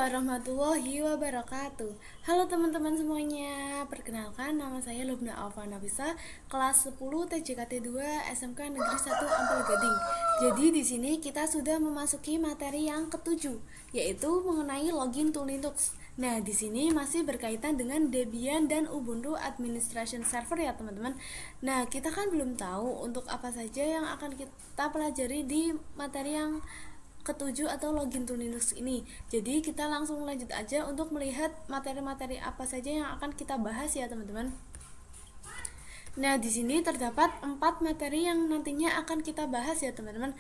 warahmatullahi wabarakatuh. Halo teman-teman semuanya. Perkenalkan, nama saya Lubna Alfa Nafisa, kelas 10 TJKT 2 SMK Negeri 1 Ampel Gading. Jadi di sini kita sudah memasuki materi yang ketujuh, yaitu mengenai login to Linux. Nah, di sini masih berkaitan dengan Debian dan Ubuntu Administration Server ya, teman-teman. Nah, kita kan belum tahu untuk apa saja yang akan kita pelajari di materi yang ketujuh atau login to Linux ini. Jadi kita langsung lanjut aja untuk melihat materi-materi apa saja yang akan kita bahas ya, teman-teman. Nah, di sini terdapat 4 materi yang nantinya akan kita bahas ya, teman-teman.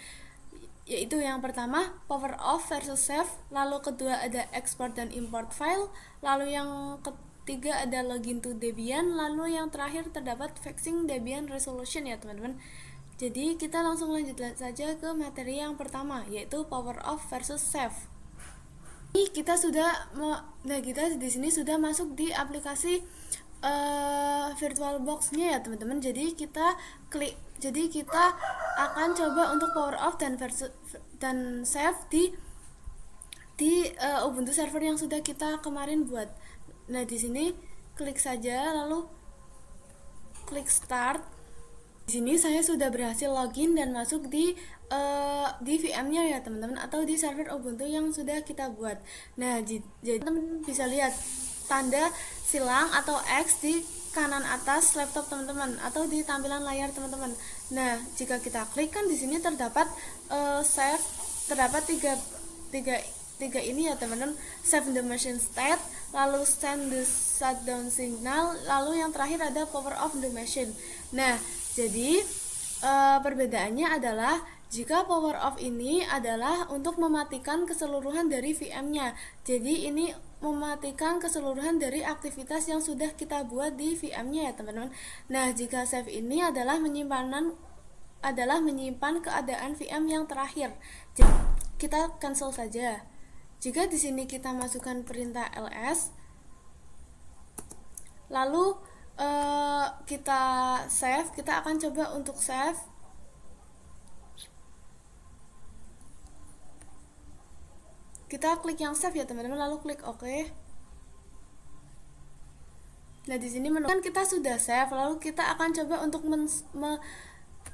Yaitu yang pertama power off versus save, lalu kedua ada export dan import file, lalu yang ketiga ada login to Debian, lalu yang terakhir terdapat fixing Debian resolution ya, teman-teman. Jadi kita langsung lanjut saja ke materi yang pertama, yaitu power off versus save. Ini kita kita di sini sudah masuk di aplikasi VirtualBox-nya ya, teman-teman. Jadi kita akan coba untuk power off dan save di Ubuntu server yang sudah kita kemarin buat. Nah, di sini klik saja lalu klik start. Di sini saya sudah berhasil login dan masuk di VM-nya ya, teman-teman, atau di server Ubuntu yang sudah kita buat. Nah, jadi teman-teman bisa lihat tanda silang atau X di kanan atas laptop teman-teman atau di tampilan layar teman-teman. Nah, jika kita klik kan di sini terdapat save, terdapat tiga ini ya, teman-teman. Save the machine state, lalu send the shutdown signal, lalu yang terakhir ada power off the machine. Nah, jadi perbedaannya adalah jika power off ini adalah untuk mematikan keseluruhan dari VM-nya. Jadi ini mematikan keseluruhan dari aktivitas yang sudah kita buat di VM-nya ya, teman-teman. Nah, jika save ini adalah menyimpan keadaan VM yang terakhir. Jadi kita cancel saja. Jika di sini kita masukkan perintah ls, lalu kita save, kita akan coba untuk save. Kita klik yang save ya, teman-teman, lalu klik OK. Nah, di sini kan kita sudah save, lalu kita akan coba untuk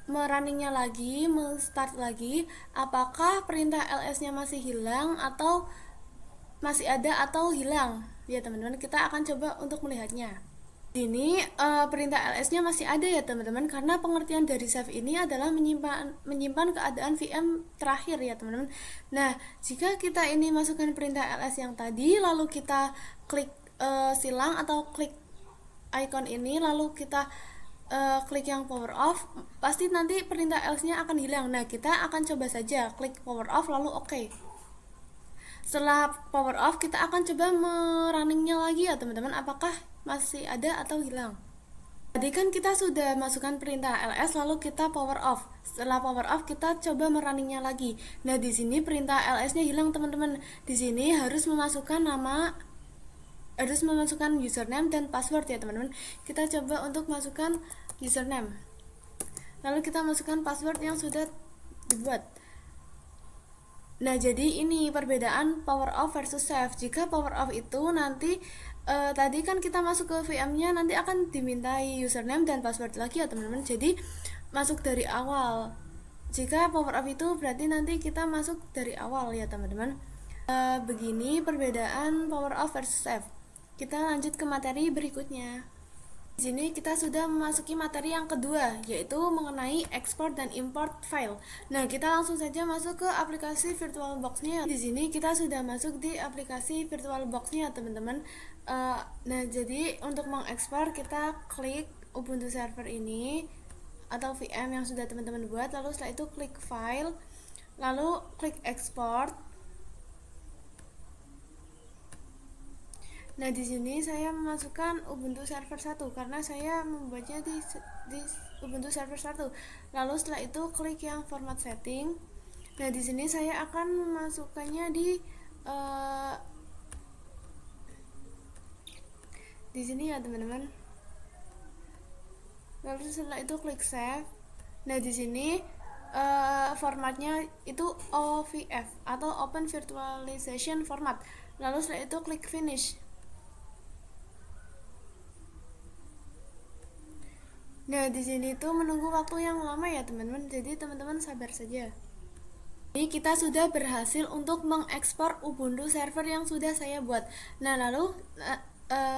merunningnya lagi, start lagi. Apakah perintah ls-nya masih hilang atau masih ada atau hilang? Ya, teman-teman, kita akan coba untuk melihatnya. Ini perintah ls-nya masih ada ya, teman-teman, karena pengertian dari save ini adalah menyimpan keadaan VM terakhir ya, teman-teman. Nah, jika kita ini masukkan perintah ls yang tadi, lalu kita klik silang atau klik icon ini, lalu kita klik yang power off, pasti nanti perintah ls-nya akan hilang. Nah, kita akan coba saja klik power off lalu OK. Setelah power off, kita akan coba merunningnya lagi ya, teman-teman, apakah masih ada atau hilang. Tadi kan kita sudah masukkan perintah ls lalu kita power off. Setelah power off, kita coba merunningnya lagi. Nah, di sini perintah ls-nya hilang, teman-teman. Di sini harus memasukkan username dan password ya, teman-teman. Kita coba untuk masukkan username. Lalu kita masukkan password yang sudah dibuat. Nah, jadi ini perbedaan power off versus save. Jika power off itu nanti tadi kan kita masuk ke VM-nya, nanti akan dimintai username dan password lagi ya, teman-teman. Jadi masuk dari awal. Jika power off itu berarti nanti kita masuk dari awal ya, teman-teman. Begini perbedaan power off versus save. Kita lanjut ke materi berikutnya. Di sini kita sudah memasuki materi yang kedua, yaitu mengenai export dan import file. Nah, kita langsung saja masuk ke aplikasi VirtualBox-nya. Di sini kita sudah masuk di aplikasi VirtualBox-nya, teman-teman. Nah, jadi untuk mengekspor kita klik Ubuntu server ini atau VM yang sudah teman-teman buat, lalu setelah itu klik file, lalu klik export. Nah, di sini saya memasukkan Ubuntu server 1 karena saya membuatnya di Ubuntu server 1. Lalu setelah itu klik yang format setting. Nah, di sini saya akan memasukkannya di sini ya, teman-teman. Lalu setelah itu klik save. Nah, di sini formatnya itu OVF atau Open Virtualization Format. Lalu setelah itu klik finish. Nah, di sini tuh menunggu waktu yang lama ya teman-teman. Jadi teman-teman sabar saja. Ini kita sudah berhasil untuk mengekspor Ubuntu server yang sudah saya buat. Nah, lalu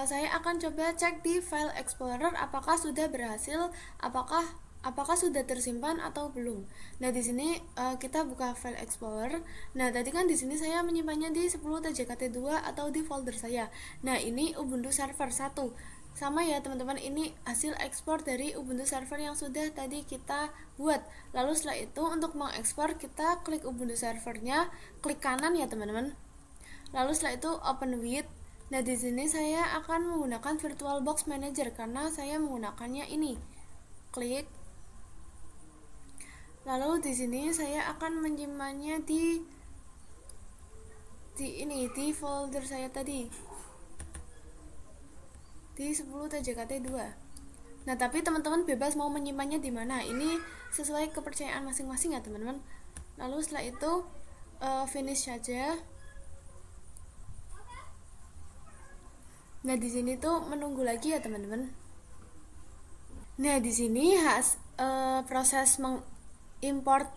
saya akan coba cek di file explorer apakah sudah berhasil, apakah sudah tersimpan atau belum. Nah, di sini kita buka file explorer. Nah, tadi kan di sini saya menyimpannya di 10 TJKT2 atau di folder saya. Nah, ini Ubuntu server 1. Sama ya teman-teman, ini hasil ekspor dari Ubuntu server yang sudah tadi kita buat. Lalu setelah itu untuk mengekspor kita klik Ubuntu servernya, klik kanan ya teman-teman. Lalu setelah itu open with. Nah, di sini saya akan menggunakan VirtualBox Manager karena saya menggunakannya ini. Klik. Lalu di sini saya akan menyimpannya di folder saya tadi. Di 10 TJKT2. Nah, tapi teman-teman bebas mau menyimpannya di mana. Ini sesuai kepercayaan masing-masing ya, teman-teman. Lalu setelah itu finish saja. Nah, di sini tuh menunggu lagi ya, teman-teman. Nah, di sini proses mengimport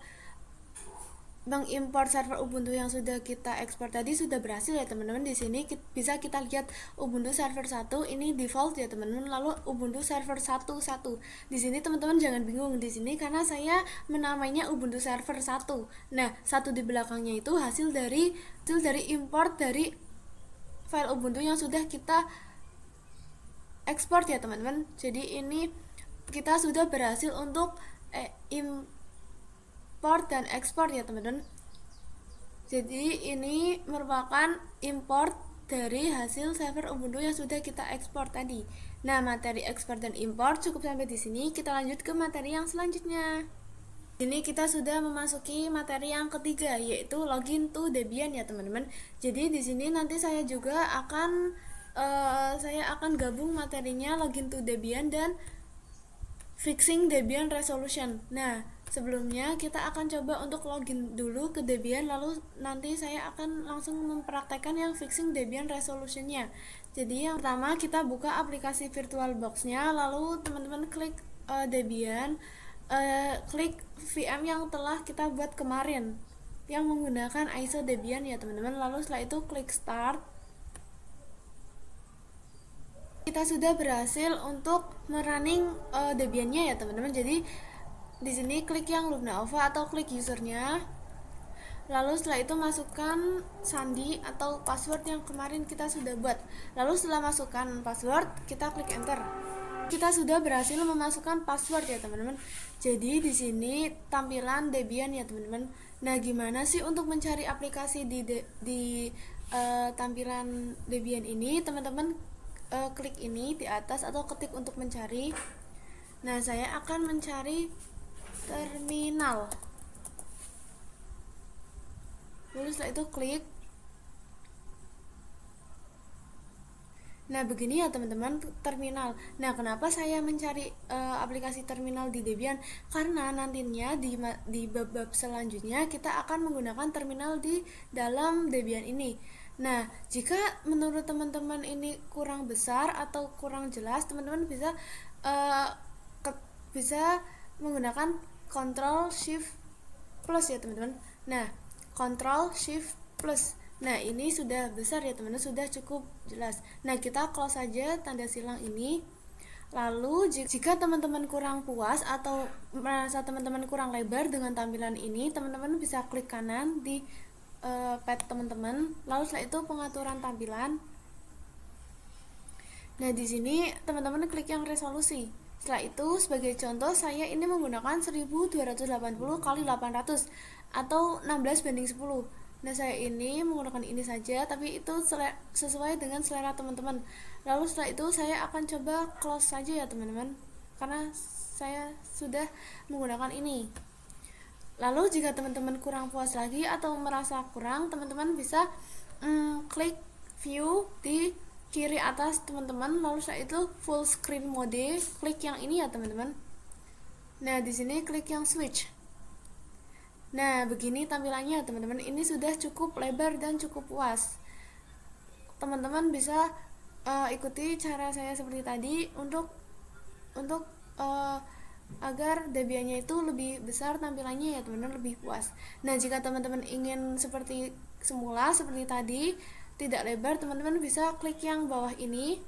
server Ubuntu yang sudah kita ekspor tadi sudah berhasil ya teman-teman. Di sini bisa kita lihat Ubuntu server 1 ini default ya teman-teman. Lalu Ubuntu server 1.1. Di sini teman-teman jangan bingung di sini karena saya menamainya Ubuntu server 1. Nah, satu di belakangnya itu hasil dari import dari file Ubuntu yang sudah kita ekspor ya teman-teman. Jadi ini kita sudah berhasil untuk import dan ekspor ya teman-teman. Jadi ini merupakan import dari hasil server Ubuntu yang sudah kita ekspor tadi. Nah, materi ekspor dan import cukup sampai di sini. Kita lanjut ke materi yang selanjutnya. Ini kita sudah memasuki materi yang ketiga, yaitu login to Debian ya teman-teman. Jadi di sini nanti saya juga akan gabung materinya login to Debian dan fixing Debian resolution. Nah, sebelumnya kita akan coba untuk login dulu ke Debian, lalu nanti saya akan langsung mempraktekkan yang fixing Debian resolutionnya. Jadi yang pertama kita buka aplikasi VirtualBox-nya, lalu teman-teman klik Debian, klik VM yang telah kita buat kemarin yang menggunakan ISO Debian ya teman-teman. Lalu setelah itu klik start. Kita sudah berhasil untuk merunning Debian-nya ya teman-teman. Jadi di sini klik yang Lubna-Ova atau klik usernya. Lalu setelah itu masukkan sandi atau password yang kemarin kita sudah buat. Lalu setelah masukkan password, kita klik enter. Kita sudah berhasil memasukkan password ya teman-teman. Jadi di sini tampilan Debian ya teman-teman. Nah, gimana sih untuk mencari aplikasi di tampilan Debian ini? Teman-teman klik ini di atas atau ketik untuk mencari. Nah, saya akan mencari terminal. Lalu setelah itu klik. Nah, begini ya teman-teman terminal. Nah, kenapa saya mencari aplikasi terminal di Debian? Karena nantinya di bab-bab selanjutnya kita akan menggunakan terminal di dalam Debian ini. Nah, jika menurut teman-teman ini kurang besar atau kurang jelas, teman-teman bisa menggunakan Ctrl Shift Plus ya teman-teman. Nah, Ctrl Shift Plus. Nah, ini sudah besar ya teman-teman, sudah cukup jelas. Nah, kita close saja tanda silang ini. Lalu jika teman-teman kurang puas atau merasa teman-teman kurang lebar dengan tampilan ini, teman-teman bisa klik kanan di pad teman-teman. Lalu setelah itu pengaturan tampilan. Nah, di sini teman-teman klik yang resolusi. Setelah itu sebagai contoh saya ini menggunakan 1280 kali 800 atau 16:10. Nah, saya ini menggunakan ini saja, tapi itu sesuai dengan selera teman-teman. Lalu setelah itu saya akan coba close saja ya teman-teman, karena saya sudah menggunakan ini. Lalu jika teman-teman kurang puas lagi atau merasa kurang, teman-teman bisa klik view di kiri atas teman-teman. Lalu setelah itu full screen mode, klik yang ini ya teman-teman. Nah, di sini klik yang switch. Nah, begini tampilannya teman-teman. Ini sudah cukup lebar dan cukup puas. teman-teman bisa ikuti cara saya seperti tadi untuk agar Debiannya itu lebih besar tampilannya ya teman-teman, lebih puas. Nah, jika teman-teman ingin seperti semula seperti tadi, tidak lebar, teman-teman bisa klik yang bawah ini.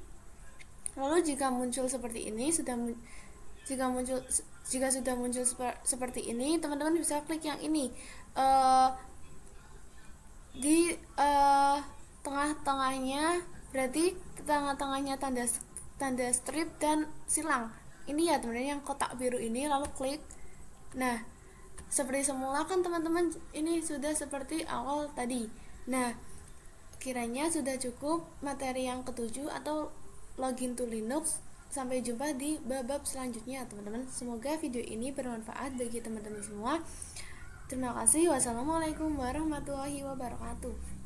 Lalu jika muncul seperti ini, jika sudah muncul seperti ini, teman-teman bisa klik yang ini. Di tengah-tengahnya, berarti tengah-tengahnya tanda strip dan silang ini ya teman-teman, yang kotak biru ini, lalu klik. Nah, seperti semula kan teman-teman, ini sudah seperti awal tadi. Nah, kiranya sudah cukup materi yang ketujuh atau login to Linux. Sampai jumpa di bab selanjutnya teman-teman. Semoga video ini bermanfaat bagi teman-teman semua. Terima kasih. Wassalamualaikum warahmatullahi wabarakatuh.